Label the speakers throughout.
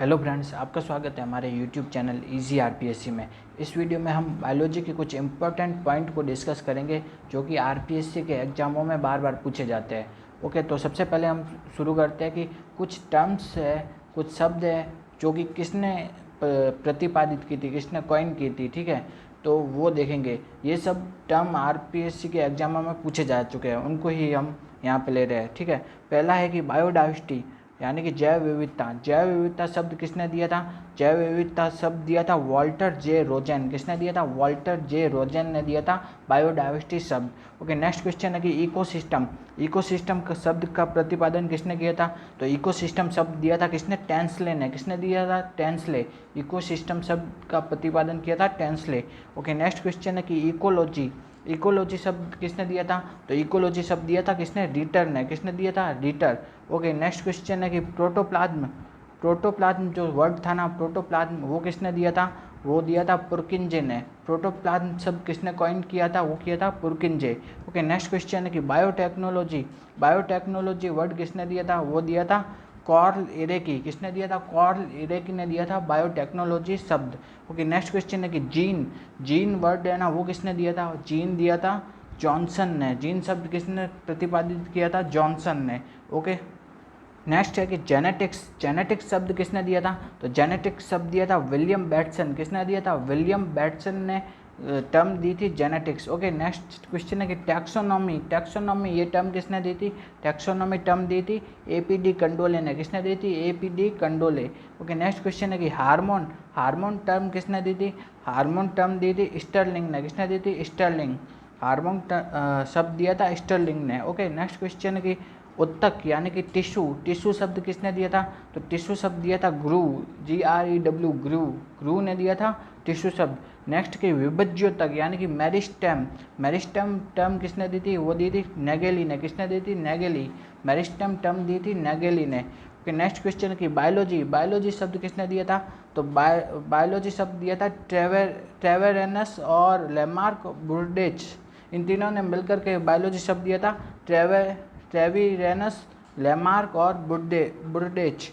Speaker 1: Hello friends, आपका स्वागत है हमारे यूट्यूब चैनल इजी आरपीएससी में। इस वीडियो में हम बायोलॉजी के कुछ इंपॉर्टेंट पॉइंट को डिस्कस करेंगे जो कि आरपीएससी के एग्जामों में बार बार पूछे जाते हैं। ओके, तो सबसे पहले हम शुरू करते हैं कि कुछ टर्म्स है, कुछ शब्द है जो कि किसने प्रतिपादित की थी, किसने कॉइन की थी। ठीक है, तो वो देखेंगे। ये सब टर्म आरपीएससी के एग्जामों में पूछे जा चुके हैं, उनको ही हम यहाँ पे ले रहे हैं। ठीक है, पहला है कि बायोडाइवर्सिटी यानी कि जैव विविधता। जैव विविधता शब्द किसने दिया था? जैव विविधता शब्द दिया था वॉल्टर जे रोजेन। किसने दिया था? वॉल्टर जे रोजेन ने दिया था बायोडाइवर्सिटी शब्द। ओके, नेक्स्ट क्वेश्चन है कि इकोसिस्टम। इकोसिस्टम का शब्द का प्रतिपादन किसने किया था? तो इकोसिस्टम शब्द दिया था किसने? टेंसले ने। किसने दिया था? टेंसले। इकोसिस्टम शब्द का प्रतिपादन किया था टेंसले। ओके, नेक्स्ट क्वेश्चन है कि इकोलॉजी। इकोलॉजी शब्द किसने दिया था? तो इकोलॉजी शब्द दिया था किसने? रिटर ने। किसने दिया था? रिटर। ओके, नेक्स्ट क्वेश्चन है कि प्रोटोप्लाज्म। प्रोटोप्लाज्म जो वर्ड था ना, प्रोटोप्लाज्म, वो किसने दिया था? वो दिया था पुरकिंजे ने। प्रोटोप्लाज्म शब्द किसने कॉइन किया था? वो किया था पुरकिंजे। ओके, नेक्स्ट क्वेश्चन है कि बायोटेक्नोलॉजी। बायोटेक्नोलॉजी वर्ड किसने दिया था? वो दिया था कॉर्ल इरेकी। किसने दिया था? कॉर्ल इरेकी ने दिया था बायोटेक्नोलॉजी शब्द। ओके, नेक्स्ट क्वेश्चन है कि जीन। जीन वर्ड है ना, वो किसने दिया था? जीन दिया था जॉनसन ने। जीन शब्द किसने प्रतिपादित किया था? जॉनसन ने। ओके, नेक्स्ट है कि जेनेटिक्स। जेनेटिक्स शब्द किसने दिया था? तो जेनेटिक्स शब्द दिया था विलियम बैटसन। किसने दिया था? विलियम बैटसन ने टर्म दी थी जेनेटिक्स। ओके, नेक्स्ट क्वेश्चन है कि टैक्सोनॉमी। टैक्सोनॉमी ये टर्म किसने दी थी? टैक्सोनॉमी टर्म दी थी एपीडी कंडोले ने। किसने दी थी? एपीडी कंडोले। ओके, नेक्स्ट क्वेश्चन है कि हार्मोन। हार्मोन टर्म किसने दी थी? हार्मोन टर्म दी थी स्टर्लिंग ने। किसने दी थी? स्टर्लिंग। हार्मोन शब्द दिया था स्टर्लिंग ने। ओके, नेक्स्ट क्वेश्चन है कि उत्तक यानी कि टिश्यू। टिश्यू शब्द किसने दिया था? तो टिश्यू शब्द दिया था ग्रू, GREW, ग्रू। ग्रू ने दिया था टिश्यू शब्द। नेक्स्ट के विभज्योतक यानी कि मेरिस्टेम। मेरिस्टेम टर्म किसने दी थी? वो दी थी नेगेली ने। किसने दी थी? नेगेली। मेरिस्टेम टर्म दी थी नेगेली ने। ओके, नेक्स्ट क्वेश्चन की बायोलॉजी। बायोलॉजी शब्द किसने दिया था? तो बायोलॉजी शब्द दिया था ट्रेवेरेनस और लेमार्क बुर्डेच। इन तीनों ने मिलकर के बायोलॉजी शब्द दिया था ट्रेविरेनस, लेमार्क और बुर्डेच।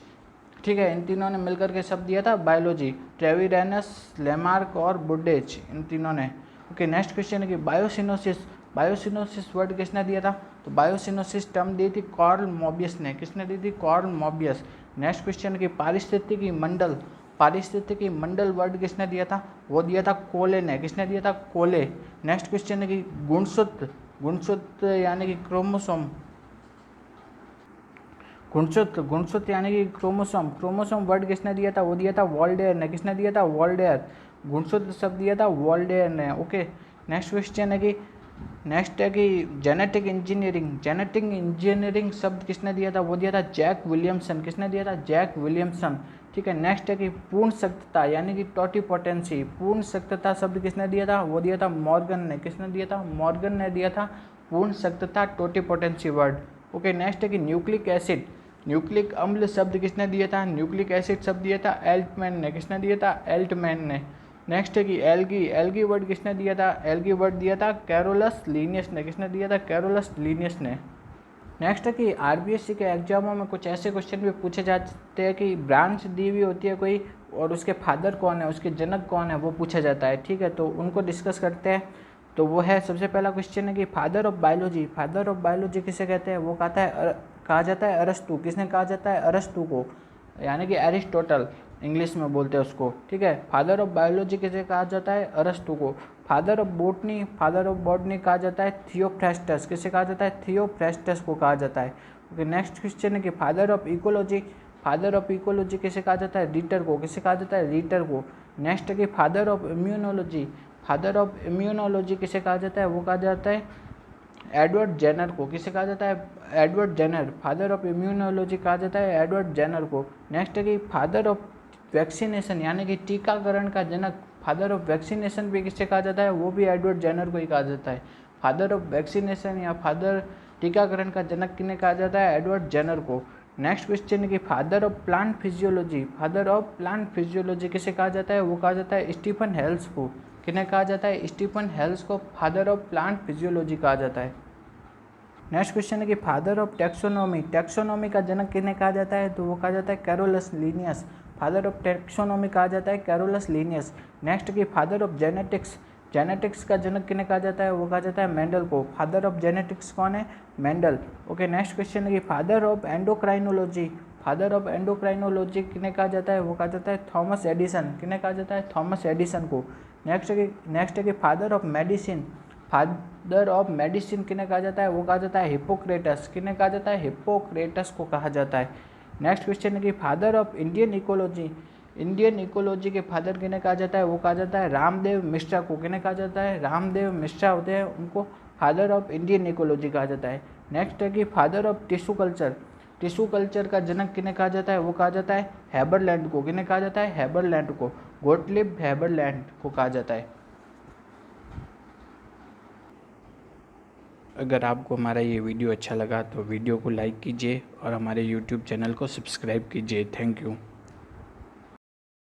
Speaker 1: ठीक है, इन तीनों ने मिलकर के शब्द दिया था बायोलॉजी। ट्रेविरेनस, लेमार्क और बुर्डेच, इन तीनों ने। ओके, नेक्स्ट क्वेश्चन है कि बायोसिनोसिस। बायोसिनोसिस वर्ड किसने दिया था? तो बायोसिनोसिस टर्म दी थी कार्ल मोबियस ने। किसने दी थी? Karl Mobius. नेक्स्ट क्वेश्चन है कि पारिस्थितिकी मंडल। पारिस्थितिकी मंडल वर्ड किसने दिया था? वो दिया था कोले ने। किसने दिया था? कोले। नेक्स्ट क्वेश्चन है कि गुणसूत्र। गुणसूत्र यानी कि क्रोमोसोम। गुणसूत्र। गुणसूत्र यानी कि क्रोमोसोम। क्रोमोसोम वर्ड किसने दिया था? वो दिया था वॉल्डेयर ने। किसने दिया था? वॉल्डेयर। गुणसूत्र शब्द दिया था वॉल्डेयर ने। ओके, नेक्स्ट क्वेश्चन है कि नेक्स्ट है कि जेनेटिक इंजीनियरिंग। जेनेटिक इंजीनियरिंग शब्द किसने दिया था? वो दिया था जैक विलियमसन। किसने दिया था? Jack Williamson. ठीक है, नेक्स्ट है कि पूर्ण सख्तता यानी कि टोटिपोटेंसी। पूर्ण सख्तता शब्द किसने दिया था? वो दिया था मॉर्गन ने। किसने दिया था? मॉर्गन ने दिया था पूर्ण सख्तता, टोटिपोटेंसी वर्ड। ओके, नेक्स्ट है कि न्यूक्लिक एसिड। न्यूक्लिक अम्ल शब्द किसने दिया था? न्यूक्लिक एसिड शब्द दिया था एल्टमैन ने। किसने दिया था? एल्टमैन ने। नेक्स्ट है कि एल्गी। एल्गी वर्ड किसने दिया था? एल्गी वर्ड दिया था कैरोलस लीनियस ने। किसने दिया था? कैरोलस लीनियस ने। नेक्स्ट है कि आरबीएससी के एग्जामों में कुछ ऐसे क्वेश्चन भी पूछे जाते हैं कि ब्रांच दी हुई होती है कोई और उसके फादर कौन है, उसके जनक कौन है, वो पूछा जाता है। ठीक है, तो उनको डिस्कस करते हैं। तो वो है, सबसे पहला क्वेश्चन है कि father of biology. Father of biology किसे कहते हैं? वो कहा जाता है अरस्तु। किसने कहा जाता है? अरस्तु को, यानी कि एरिस्टोटल इंग्लिश में बोलते हैं उसको। ठीक है, फादर ऑफ बायोलॉजी किसे कहा जाता है? अरस्तु को। Father of botany, father of botany कहा जाता है थियोफ्रेस्टस। किसे कहा जाता है? थियोफ्रेस्टस को कहा जाता है। ओके, नेक्स्ट क्वेश्चन है कि father of ecology. Father of ecology किसे कहा जाता है? रीटर को। किसे कहा जाता है? रीटर को। नेक्स्ट है कि father of immunology. Father of immunology किसे कहा जाता है? वो कहा जाता है एडवर्ड जेनर को। किसे कहा जाता है? Edward Jenner. Father of immunology कहा जाता है एडवर्ड जेनर को। नेक्स्ट है कि फादर ऑफ वैक्सीनेशन यानी कि टीकाकरण का जनक। फादर ऑफ वैक्सीनेशन भी किसे कहा जाता है? वो भी एडवर्ड जेनर को ही कहा जाता है। फादर ऑफ वैक्सीनेशन या फादर टीकाकरण का जनक किन्हें कहा जाता है? एडवर्ड जेनर को। नेक्स्ट क्वेश्चन है कि father of plant physiology. Father of plant physiology किसे कहा जाता है? वो कहा जाता है स्टीफन हेल्स को। किन्हें कहा जाता है? स्टीफन हेल्स को फादर ऑफ प्लांट फिजियोलॉजी कहा जाता है। नेक्स्ट क्वेश्चन है कि फादर ऑफ टेक्सोनॉमी, टेक्सोनॉमी का जनक किन्हें कहा जाता है, तो वो कहा जाता है Carolus Linnaeus. Father of taxonomy कहा जाता है कैरोलस लीनियस। नेक्स्ट कि फादर ऑफ जेनेटिक्स, जेनेटिक्स का जनक किन्हें कहा जाता है, वो कहा जाता है मेंडल को। फादर ऑफ जेनेटिक्स कौन है, मेंडल। ओके, नेक्स्ट क्वेश्चन है कि father of endocrinology, father of endocrinology किन्हें कहा जाता है, वो कहा जाता है थॉमस एडिसन। किन्हें कहा जाता है, थॉमस एडिसन को। नेक्स्ट है कि father of medicine, father of medicine किन्हें कहा जाता है, वो कहा जाता है हिप्पोक्रेटस। किन्हें कहा जाता है, हिप्पोक्रेटस को कहा जाता है। नेक्स्ट क्वेश्चन है कि father of Indian ecology, Indian ecology के फादर किन्हें कहा जाता है, वो कहा जाता है रामदेव मिश्रा को। किन्हें कहा जाता है, रामदेव मिश्रा होते हैं, उनको फादर ऑफ इंडियन इकोलॉजी कहा जाता है। नेक्स्ट है कि father of tissue culture, tissue culture का जनक किन्हें कहा जाता है, वो कहा जाता है हैबरलैंड को। किन्हें कहा जाता है, हैबरलैंड को, गोटलिब हैबरलैंड को कहा जाता है। अगर आपको हमारा ये वीडियो अच्छा लगा तो वीडियो को लाइक कीजिए और हमारे यूट्यूब चैनल को सब्सक्राइब कीजिए। Thank you.